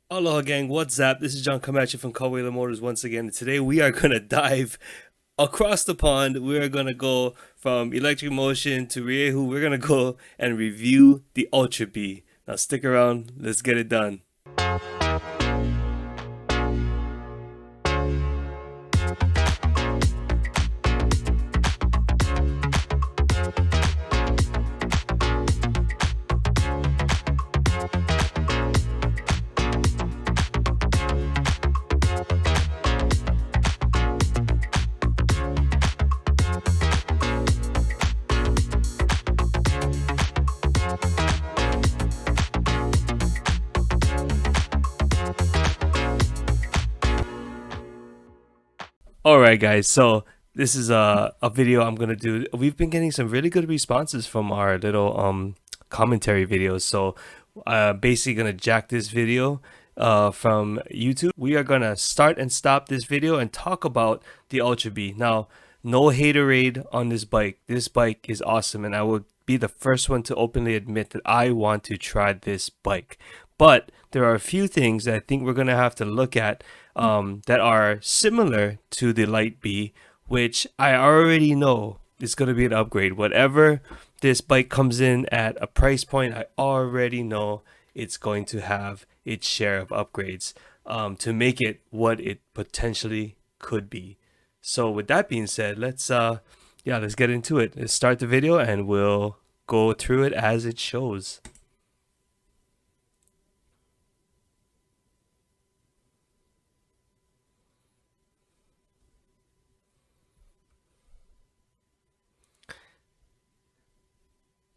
Aloha gang, what's up? This is John Camacho from Kawela Motors once again. Today we are going to dive across the pond. We are going to go from electric motion to Riehu. We're going to go and review the Ultra B. Now stick around, let's get it done. Alright guys, so this is a video I'm gonna do. We've been getting some really good responses from our little commentary videos. So basically gonna jack this video from YouTube. We are gonna start and stop this video and talk about the Ultra B. Now, no haterade on this bike. This bike is awesome, and I will be the first one to openly admit that I want to try this bike. But there are a few things that I think we're gonna have to look at that are similar to the Light B, which I already know is going to be an upgrade. Whatever this bike comes in at a price point, I already know it's going to have its share of upgrades to make it what it potentially could be. So with that being said, let's get into it. Let's start the video and we'll go through it as it shows.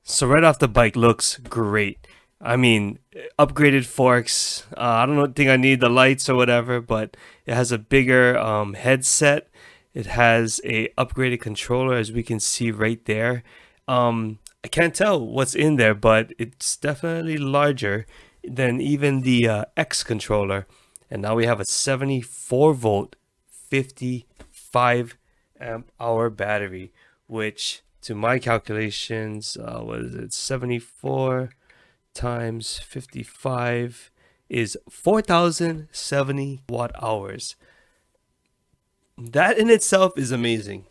So right off the bike looks great. I mean, upgraded forks. I don't think I need the lights or whatever, but it has a bigger headset. It has a upgraded controller, as we can see right there. I can't tell what's in there, but it's definitely larger than even the X controller. And now we have a 74 volt, 55 amp hour battery, which to my calculations, what is it? 74 times 55 is 4,070 watt hours. That in itself is amazing.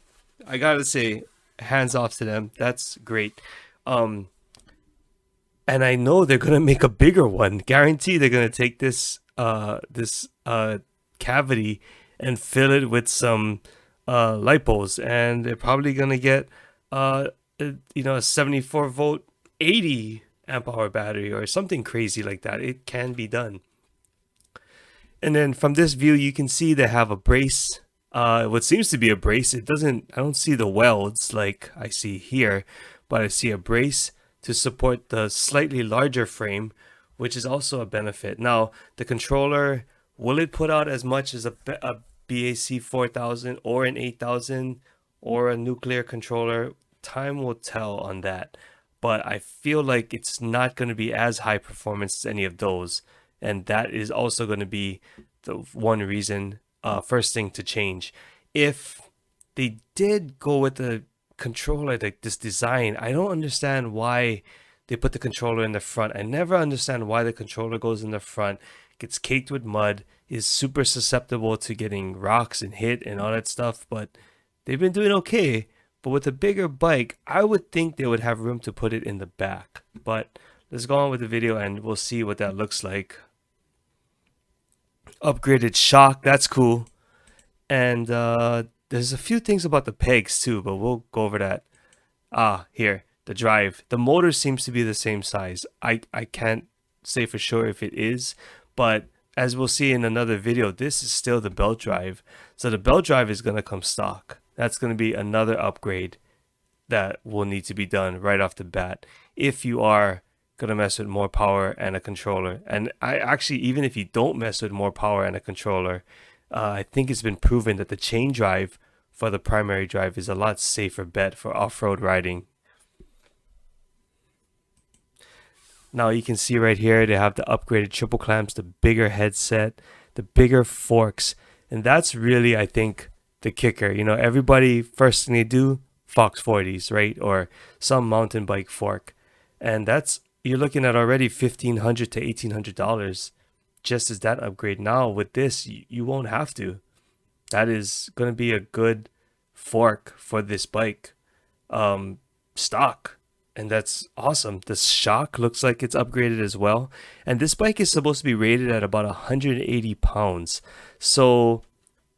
I gotta say, hands off to them. That's great. And I know they're gonna make a bigger one. Guarantee they're gonna take this cavity and fill it with some lipos, and they're probably gonna get a 74 volt 80 amp hour battery or something crazy like that. It can be done. And then from this view you can see they have a brace, what seems to be a brace. I don't see the welds like I see here, but I see a brace to support the slightly larger frame, which is also a benefit. Now the controller, will it put out as much as a BAC 4000 or an 8000 or a nuclear controller? Time will tell on that, but I feel like it's not going to be as high performance as any of those, and that is also going to be the one reason, first thing to change. If they did go with the controller, like this design, I don't understand why they put the controller in the front. I never understand why the controller goes in the front, gets caked with mud, is super susceptible to getting rocks and hit and all that stuff, but they've been doing okay. But with a bigger bike, I would think they would have room to put it in the back. But let's go on with the video and we'll see what that looks like. Upgraded shock, that's cool. And there's a few things about the pegs too, but we'll go over that. Here, the drive. The motor seems to be the same size. I can't say for sure if it is, but as we'll see in another video, this is still the belt drive. So the belt drive is going to come stock. That's going to be another upgrade that will need to be done right off the bat if you are going to mess with more power and a controller. And I actually, even if you don't mess with more power and a controller, I think it's been proven that the chain drive for the primary drive is a lot safer bet for off-road riding. Now you can see right here they have the upgraded triple clamps, the bigger headset, the bigger forks, and that's really, I think, the kicker. You know, everybody, first thing they do, Fox 40s, right? Or some mountain bike fork. And that's, you're looking at already $1,500 to $1,800. just as that upgrade. Now with this, you won't have to. That is going to be a good fork for this bike um, stock. And that's awesome. The shock looks like it's upgraded as well. And this bike is supposed to be rated at about 180 pounds. So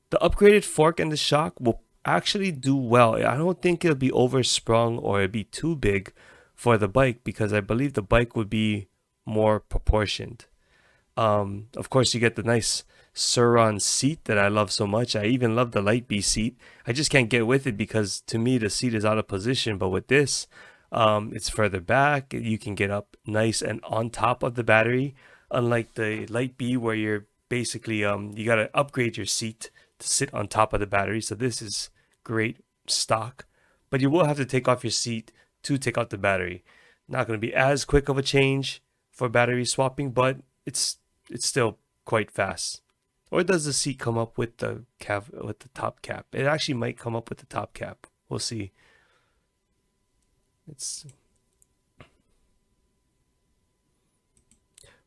the upgraded fork and the shock will actually do well. I don't think it'll be oversprung or it'll be too big for the bike because I believe the bike would be more proportioned. Of course, you get the nice Surron seat that I love so much. I even love the Light B seat. I just can't get with it because to me the seat is out of position. But with this, it's further back. You can get up nice and on top of the battery. Unlike the Light B where you're basically you gotta upgrade your seat to sit on top of the battery. So this is great stock, but you will have to take off your seat to take out the battery. Not going to be as quick of a change for battery swapping, but it's still quite fast. Or does the seat come up with the top cap? It actually might come up with the top cap. We'll see. It's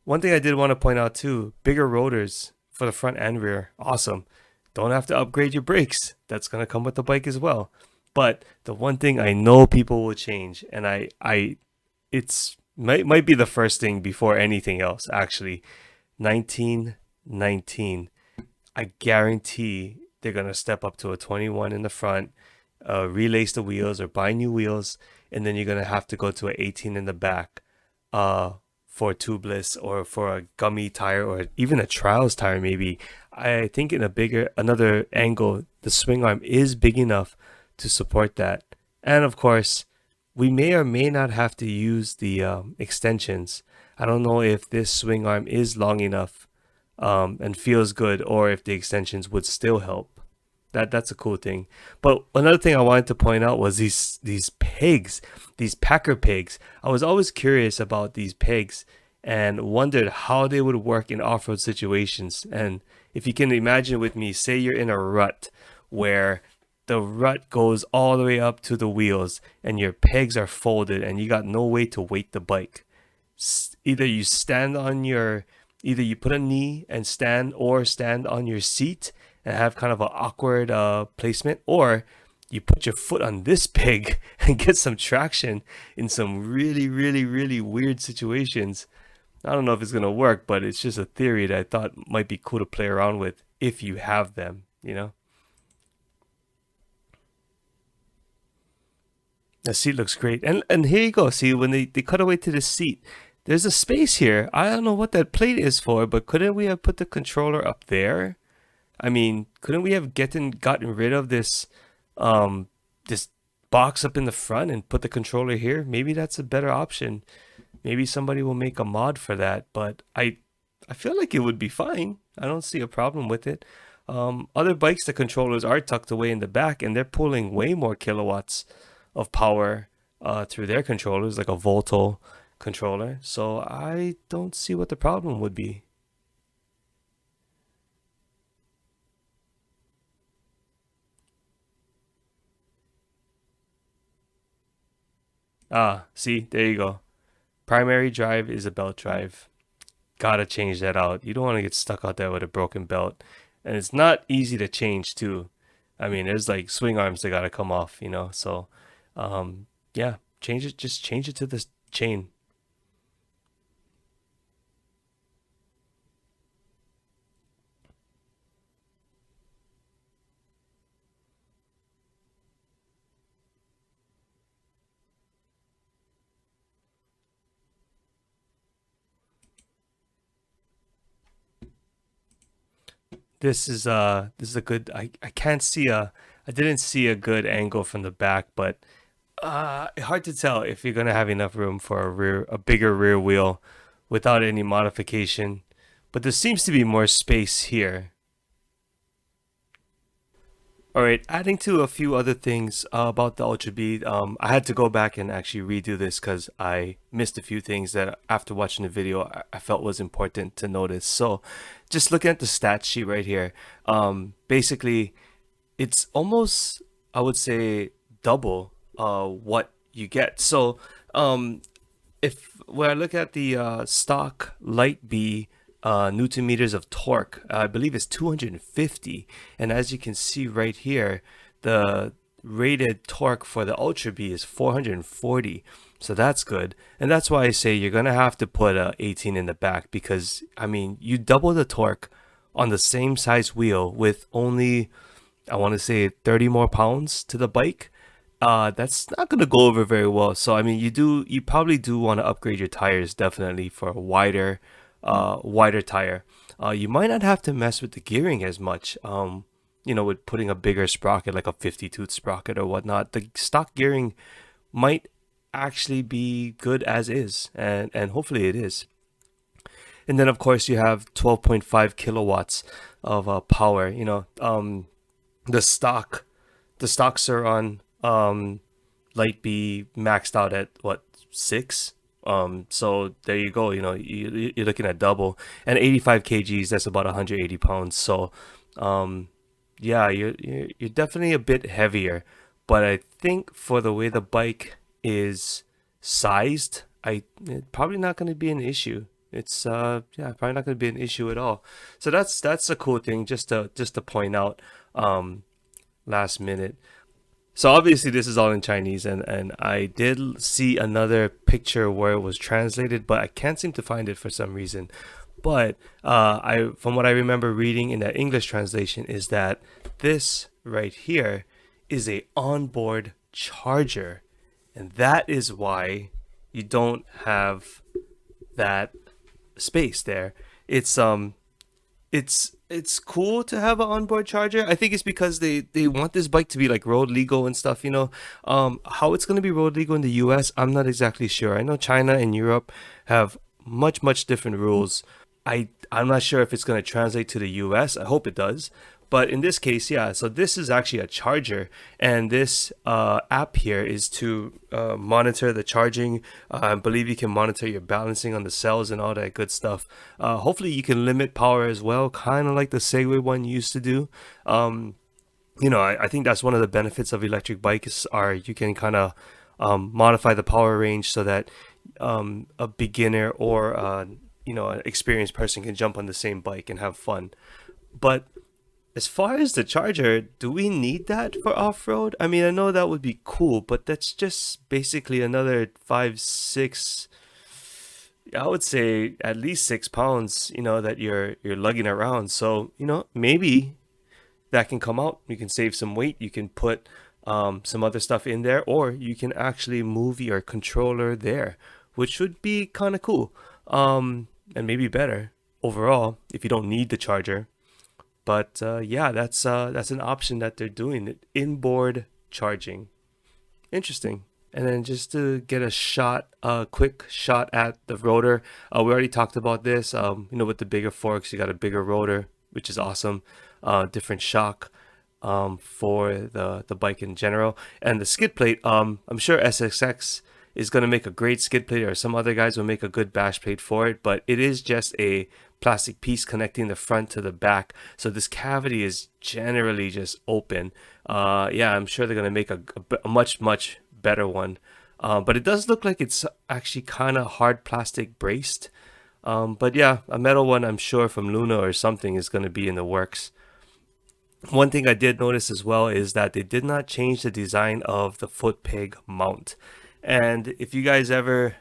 one thing I did want to point out too, bigger rotors for the front and rear. Awesome. Don't have to upgrade your brakes. That's going to come with the bike as well. But the one thing I know people will change, and it's might be the first thing before anything else actually. 1919. I guarantee they're going to step up to a 21 in the front, relace the wheels or buy new wheels, and then you're going to have to go to an 18 in the back for a tubeless or for a gummy tire or even a trials tire maybe. I think in another angle, the swing arm is big enough to support that. And of course, we may or may not have to use the extensions. I don't know if this swing arm is long enough and feels good, or if the extensions would still help. That's a cool thing. But another thing I wanted to point out was these pegs, these Packer pegs. I was always curious about these pegs and wondered how they would work in off-road situations. And if you can imagine with me, say you're in a rut where the rut goes all the way up to the wheels and your pegs are folded and you got no way to weight the bike. Either you put a knee and stand, or stand on your seat and have kind of an awkward placement, or you put your foot on this peg and get some traction in some really, really, really weird situations. I don't know if it's going to work, but it's just a theory that I thought might be cool to play around with if you have them, you know? The seat looks great. And here you go. See, when they cut away to the seat, there's a space here. I don't know what that plate is for, but couldn't we have put the controller up there? I mean, couldn't we have gotten rid of this this box up in the front and put the controller here? Maybe that's a better option. Maybe somebody will make a mod for that, but I feel like it would be fine. I don't see a problem with it. Other bikes, the controllers are tucked away in the back, and they're pulling way more kilowatts of power through their controllers, like a Volto controller. So I don't see what the problem would be. Ah, see, there you go. Primary drive is a belt drive. Gotta change that out. You don't want to get stuck out there with a broken belt. And it's not easy to change too. I mean, there's like swing arms that gotta come off, you know. So yeah, change it, just change it to the chain. This is a good, I can't see I didn't see a good angle from the back, but hard to tell if you're gonna have enough room for a bigger rear wheel without any modification. But there seems to be more space here. All right, adding to a few other things about the Ultra B, I had to go back and actually redo this because I missed a few things that after watching the video I felt was important to notice. So just looking at the stat sheet right here, basically it's almost, I would say, double what you get. So if when I look at the stock Light B newton meters of torque. I believe it's 250, and as you can see right here, the rated torque for the Ultra B is 440. So that's good, and that's why I say you're gonna have to put a 18 in the back, because I mean you double the torque on the same size wheel with only, I want to say, 30 more pounds to the bike. That's not gonna go over very well. So I mean, you probably do want to upgrade your tires definitely for a wider tire. You might not have to mess with the gearing as much. With putting a bigger sprocket like a 50 tooth sprocket or whatnot, the stock gearing might actually be good as is, and hopefully it is. And then of course you have 12.5 kilowatts of power. The stock Surron light be maxed out at what, 6. So there you go. You're looking at double, and 85 kgs. That's about 180 pounds. So yeah, you're definitely a bit heavier, but I think for the way the bike is sized, it's probably not going to be an issue. It's yeah, probably not going to be an issue at all. So that's a cool thing just to point out last minute. So obviously this is all in Chinese, and I did see another picture where it was translated, but I can't seem to find it for some reason. But I from what I remember reading in that English translation is that this right here is a onboard charger, and that is why you don't have that space there. It's cool to have an onboard charger. I think it's because they want this bike to be like road legal and stuff. How it's going to be road legal in the US, I'm not exactly sure. I know China and Europe have much different rules. I'm not sure if it's going to translate to the US. I hope it does. But in this case, yeah, so this is actually a charger, and this app here is to monitor the charging. I believe you can monitor your balancing on the cells and all that good stuff. Hopefully you can limit power as well, kind of like the Segway one used to do. I think that's one of the benefits of electric bikes are you can kind of modify the power range so that a beginner or an experienced person can jump on the same bike and have fun. But as far as the charger, do we need that for off-road? I mean, I know that would be cool, but that's just basically another 5-6, I would say at least 6 pounds, that you're lugging around. So, maybe that can come out. You can save some weight. You can put some other stuff in there, or you can actually move your controller there, which would be kind of cool. And maybe better overall if you don't need the charger. But yeah, that's an option that they're doing, inboard charging. Interesting. And then just to get a quick shot at the rotor, we already talked about this. With the bigger forks, you got a bigger rotor, which is awesome. Different shock for the bike in general, and the skid plate. I'm sure SSX is going to make a great skid plate, or some other guys will make a good bash plate for it, but it is just a plastic piece connecting the front to the back, so this cavity is generally just open. Yeah, I'm sure they're going to make a much better one, but it does look like it's actually kind of hard plastic braced, but yeah, a metal one I'm sure from Luna or something is going to be in the works. One thing I did notice as well is that they did not change the design of the foot peg mount. And if you guys ever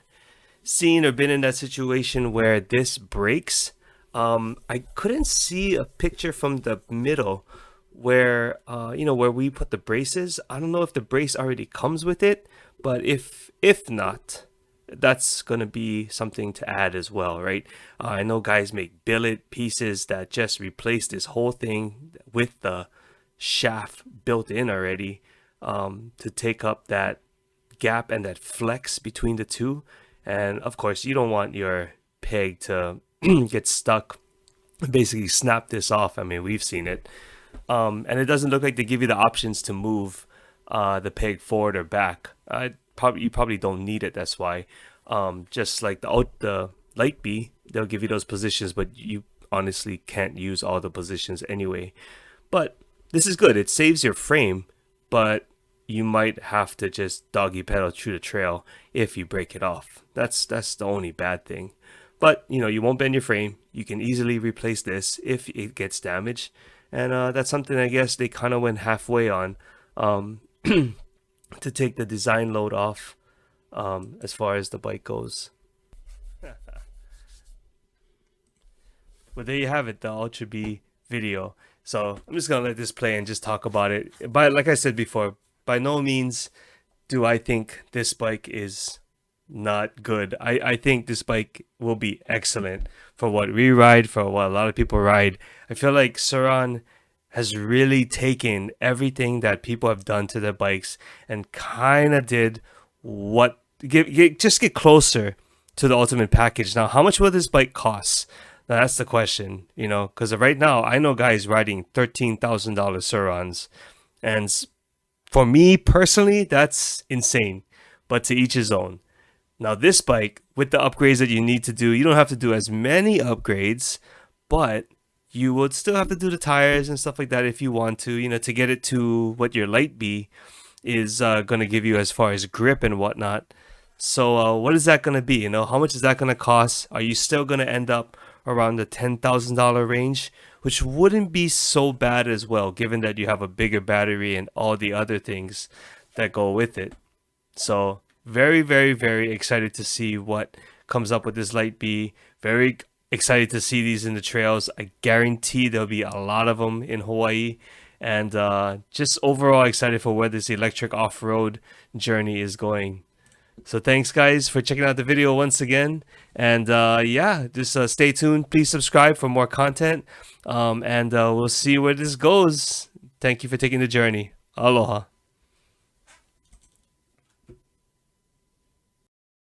seen or been in that situation where this breaks, I couldn't see a picture from the middle where where we put the braces. I don't know if the brace already comes with it, but if not, that's gonna be something to add as well, right? I know guys make billet pieces that just replace this whole thing with the shaft built in already, to take up that gap and that flex between the two. And of course you don't want your peg to get stuck, basically snap this off. I mean, we've seen it, and it doesn't look like they give you the options to move the peg forward or back. You probably don't need it, that's why. Just like the light B, they'll give you those positions, but you honestly can't use all the positions anyway. But this is good, it saves your frame, but you might have to just doggy pedal through the trail if you break it off. That's the only bad thing. But you know, you won't bend your frame. You can easily replace this if it gets damaged, and that's something I guess they kind of went halfway on, um, to take the design load off, as far as the bike goes. Well, there you have it, the Ultra B video. So I'm just gonna let this play and just talk about it. But like I said before, by no means do I think this bike is not good. I think this bike will be excellent for what we ride, for what a lot of people ride. I feel like Surron has really taken everything that people have done to their bikes and kind of did what just get closer to the ultimate package. Now, how much will this bike cost? Now, that's the question, you know, because right now I know guys riding $13,000 Surrons, and for me personally, that's insane. But to each his own. Now, this bike, with the upgrades that you need to do, you don't have to do as many upgrades, but you would still have to do the tires and stuff like that if you want to, you know, to get it to what your Light B is going to give you as far as grip and whatnot. So what is that going to be? You know, how much is that going to cost? Are you still going to end up around the $10,000 range, which wouldn't be so bad as well, given that you have a bigger battery and all the other things that go with it. So very, very, very excited to see what comes up with this Light B. Very excited to see these in the trails. I guarantee there'll be a lot of them in Hawaii. And just overall excited for where this electric off-road journey is going. So thanks guys for checking out the video once again, and yeah, just stay tuned. Please subscribe for more content, and we'll see where this goes. Thank you for taking the journey. Aloha.